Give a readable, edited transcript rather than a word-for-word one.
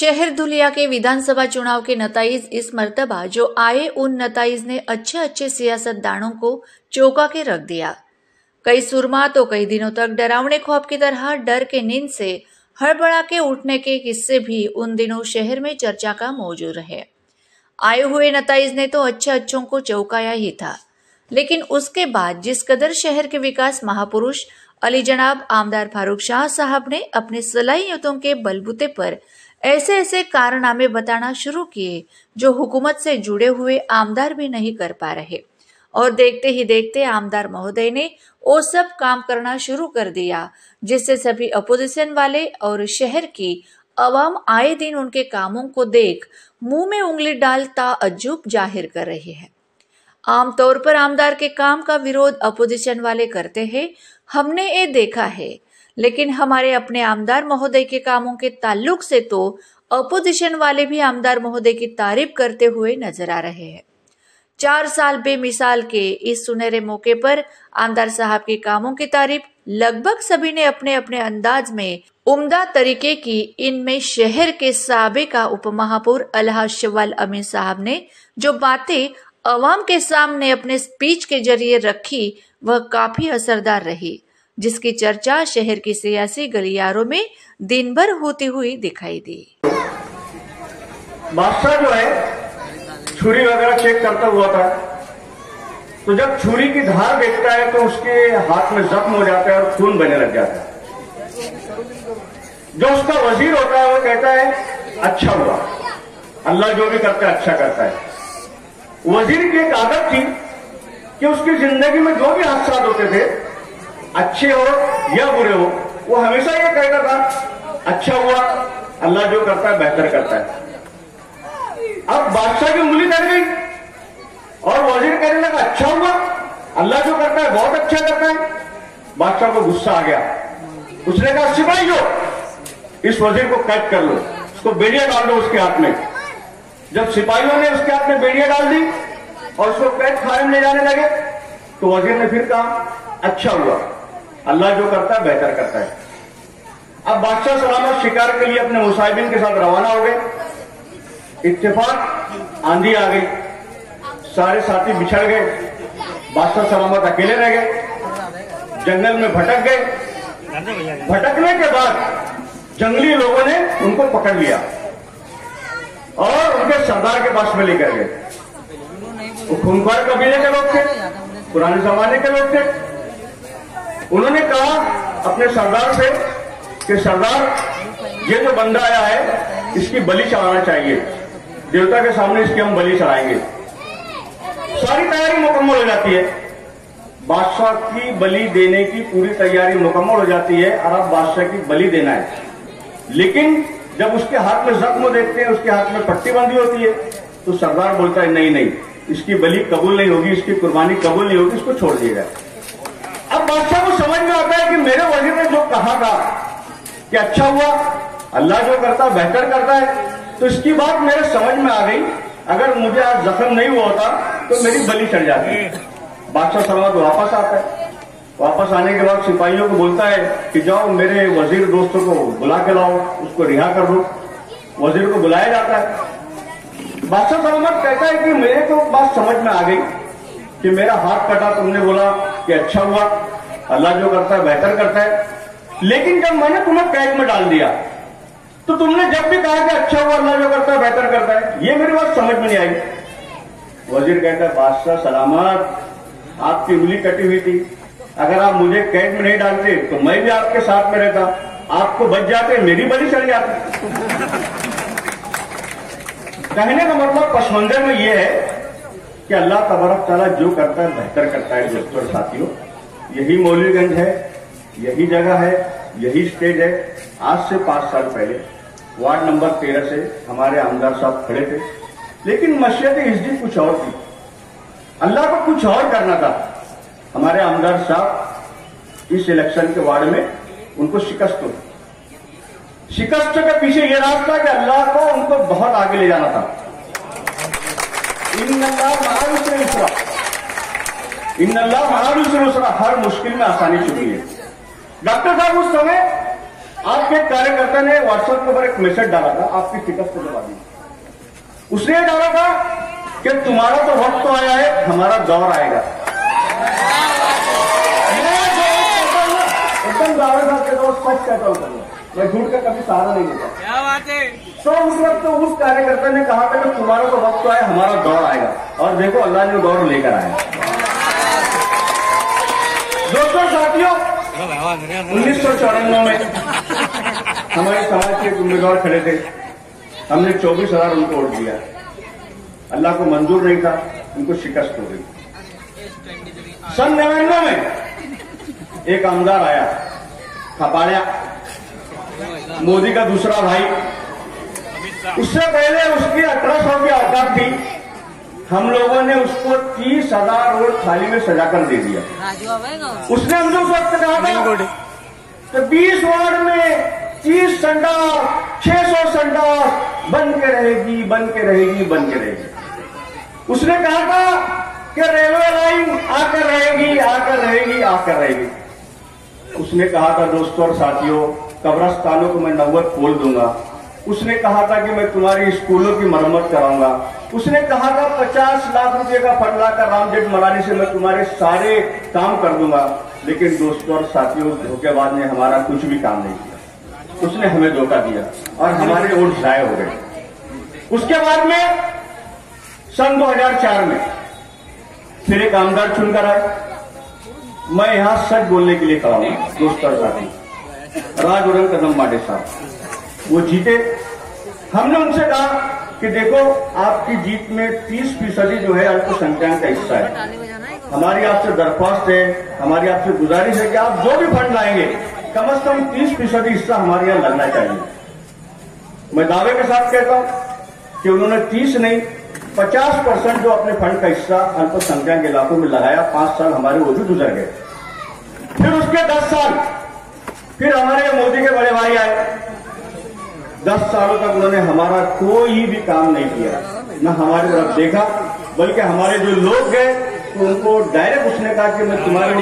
शहर धुलिया के विधानसभा चुनाव के नताइज इस मर्तबा जो आए, उन नताइज ने अच्छे सियासतदानों को चौंका के रख दिया। कई सुरमा तो कई दिनों तक डरावने ख्वाब की तरह डर के नींद से हड़बड़ा के उठने के किस्से भी उन दिनों शहर में चर्चा का मौजूद रहे। आए हुए नताइज ने तो अच्छों को चौंकाया ही था, लेकिन उसके बाद जिस कदर शहर के विकास महापुरुष अली जनाब आमदार फारूक शाह साहब ने अपने सलाहियतों के बलबूते पर ऐसे कारनामे बताना शुरू किए जो हुकूमत से जुड़े हुए आमदार भी नहीं कर पा रहे, और देखते ही देखते आमदार महोदय ने वो सब काम करना शुरू कर दिया जिससे सभी अपोजिशन वाले और शहर की अवाम आए दिन उनके कामों को देख मुंह में उंगली डाल ताज्जुब जाहिर कर रही है। आमतौर पर आमदार के काम का विरोध अपोजिशन वाले करते हैं, हमने ये देखा है, लेकिन हमारे अपने आमदार महोदय के कामों के ताल्लुक से तो अपोजिशन वाले भी आमदार महोदय की तारीफ करते हुए नजर आ रहे हैं। 4 साल बेमिसाल के इस सुनहरे मौके पर आमदार साहब के कामों की तारीफ लगभग सभी ने अपने अपने अंदाज में उम्दा तरीके की। इनमें शहर के साबिका उप महापौर अलहाज शव्वाल अमीन साहब ने जो बातें अवाम के सामने अपने स्पीच के जरिए रखी वह काफी असरदार रही, जिसकी चर्चा शहर की सियासी गलियारों में दिन भर होती हुई दिखाई दी। बादशाह जो है छुरी वगैरह चेक करता हुआ था, तो जब छुरी की धार देखता है तो उसके हाथ में जख्म हो जाता है और खून बहने लग जाता है। जो उसका वजीर होता है वो कहता है अच्छा हुआ, अल्लाह जो भी करता है अच्छा करता है। वजीर की एक आदत थी कि उसकी जिंदगी में जो भी हादसा होते थे, अच्छे हो या बुरे हो, वो हमेशा ये कहता था अच्छा हुआ, अल्लाह जो करता है बेहतर करता है। अब बादशाह की उंगली कर गई और वजीर कहने लगा अच्छा हुआ, अल्लाह जो करता है बहुत अच्छा करता है। बादशाह को गुस्सा आ गया, उसने कहा सिपाहियों इस वजीर को कैद कर लो, उसको बेड़ियां डाल दो उसके हाथ में। जब सिपाहियों ने उसके हाथ में बेड़ियां डाल दी और उसको कैद खाने में ले जाने लगे तो वजीर ने फिर कहा अच्छा हुआ, अल्लाह जो करता है बेहतर करता है। अब बादशाह सलामत शिकार के लिए अपने मुसाहिबीन के साथ रवाना हो गए। इत्तेफाक आंधी आ गई, सारे साथी बिछड़ गए, बादशाह सलामत अकेले रह गए, जंगल में भटक गए। भटकने के बाद जंगली लोगों ने उनको पकड़ लिया और उनके सरदार के पास में लेकर गए। वो खूंखार कबीले के लोग थे, पुराने जमाने के लोग थे। उन्होंने कहा अपने सरदार से कि सरदार ये जो बंदा आया है इसकी बलि चढ़ाना चाहिए, देवता के सामने इसकी हम बलि चढ़ाएंगे। सारी तैयारी मुकम्मल हो जाती है, बादशाह की बलि देने की पूरी तैयारी मुकम्मल हो जाती है और अब बादशाह की बलि देना है। लेकिन जब उसके हाथ में जख्म देखते हैं, उसके हाथ में पट्टी बंधी होती है, तो सरदार बोलता है नहीं इसकी बलि कबूल नहीं होगी, इसकी कुर्बानी कबूल नहीं होगी, इसको छोड़ दिया जाए। अब बादशाह को समझ में आता है कि मेरे वजीर ने जो कहा था कि अच्छा हुआ, अल्लाह जो करता है बेहतर करता है, तो इसकी बात मेरे समझ में आ गई। अगर मुझे आज जख्म नहीं हुआ होता तो मेरी बलि चढ़ जाती। बादशाह सलामत वापस आता है। वापस आने के बाद सिपाहियों को बोलता है कि जाओ मेरे वजीर दोस्तों को बुला के लाओ, उसको रिहा कर दो। वजीर को बुलाया जाता है। बादशाह सलामत कहता है कि मेरे को बात समझ में आ गई कि मेरा हाथ कटा, तुमने बोला कि अच्छा हुआ, अल्लाह जो करता है बेहतर करता है, लेकिन जब मैंने तुम्हें कैद में डाल दिया तो तुमने जब भी कहा कि अच्छा हुआ, अल्लाह जो करता है बेहतर करता है, ये मेरी बात समझ में नहीं आई। वजीर कहता है बादशाह सलामत, आपकी उंगली कटी हुई थी, अगर आप मुझे कैद में नहीं डालते तो मैं भी आपके साथ में रहता, आपको बच जाते, मेरी बलि चढ़ जाती। कहने का मतलब पस मंजर में यह है कि अल्लाह तबारक तआला जो करता है बेहतर करता है। दोस्तों और साथियों, यही मौलवीगंज है, यही जगह है, यही स्टेज है। आज से 5 साल पहले वार्ड नंबर 13 से हमारे आमदार साहब खड़े थे, लेकिन मशयत हिजरी कुछ और थी, अल्लाह को कुछ और करना था। हमारे आमदार साहब इस इलेक्शन के वार्ड में उनको शिकस्त हुई। शिकस्त के पीछे यह राज था कि अल्लाह को उनको बहुत आगे ले जाना था। इन्नल्लाह मअल उसरा, हर मुश्किल में आसानी छुपी है। डॉक्टर साहब उस समय आपके आपके कार्यकर्ता ने व्हाट्सएप पर एक मैसेज डाला था, आपकी शिकस्त के जवाब में उसने डाला था कि तुम्हारा तो वक्त तो आया है, हमारा दौर आएगा। एकदम दावा साहब के दोस्त सच कहता हूँ, मैं झूठ का कभी सहारा नहीं लेता। क्या बात है। तो उस वक्त तो उस कार्यकर्ता ने कहा था कि तुम्हारा तो वक्त तो आया, हमारा दौर आएगा, और देखो अल्लाह ने दौर लेकर आया। दोस्तों साथियों, 1994 में हमारे समाज के उम्मीदवार खड़े थे, हमने 24,000 उनको वोट दिया। अल्लाह को मंजूर नहीं था, उनको शिकस्त हो गई। सन 99 में एक आमदार आया, खपाड़िया, मोदी का दूसरा भाई। उससे पहले उसकी 1800 की औकात थी, हम लोगों ने उसको 30,000 वोट थाली में सजाकर दे दिया। उसने हमसे उस वक्त कहा था तो 20 वार्ड में 30 संडास, 600 संडास बन के रहेगी, बन के रहेगी, बन के रहेगी। उसने कहा था कि रेलवे लाइन आकर रहेगी, आकर रहेगी, आकर रहेगी। उसने कहा था दोस्तों और साथियों, कब्रस्तानों को मैं 90 खोल दूंगा। उसने कहा था कि मैं तुम्हारी स्कूलों की मरम्मत कराऊंगा। उसने कहा था 50 लाख रुपए का फंड लाकर राम जेठमलानी से मैं तुम्हारे सारे काम कर दूंगा। लेकिन दोस्तों और साथियों, धोखेबाज ने हमारा कुछ भी काम नहीं किया, उसने हमें धोखा दिया और हमारे वोट जाए हो गए। उसके बाद में सन 2004 में फिर एक आमदार चुनकर आए। मैं यहां सच बोलने के लिए खड़ा हूं दोस्तों और साथी, राजवरण कदम माडे साहब, वो जीते। हमने उनसे कहा कि देखो आपकी जीत में 30% जो है अल्पसंख्यक का हिस्सा है। हमारी आपसे दरख्वास्त है, हमारी आपसे गुजारिश है कि आप जो भी फंड लाएंगे कम से कम 30% हिस्सा हमारे यहां लगना चाहिए। मैं दावे के साथ कहता हूं कि उन्होंने 30 नहीं 50% जो अपने फंड का हिस्सा अल्पसंख्यक इलाकों में लगाया। 5 साल हमारे वो भी गुजर गए। फिर उसके 10 साल फिर हमारे मोदी के बड़े भाई आए। 10 सालों तक उन्होंने हमारा कोई भी काम नहीं किया, न हमारी तरफ देखा, बल्कि हमारे जो लोग गए तो उनको डायरेक्ट उसने कहा कि मैं तुम्हारे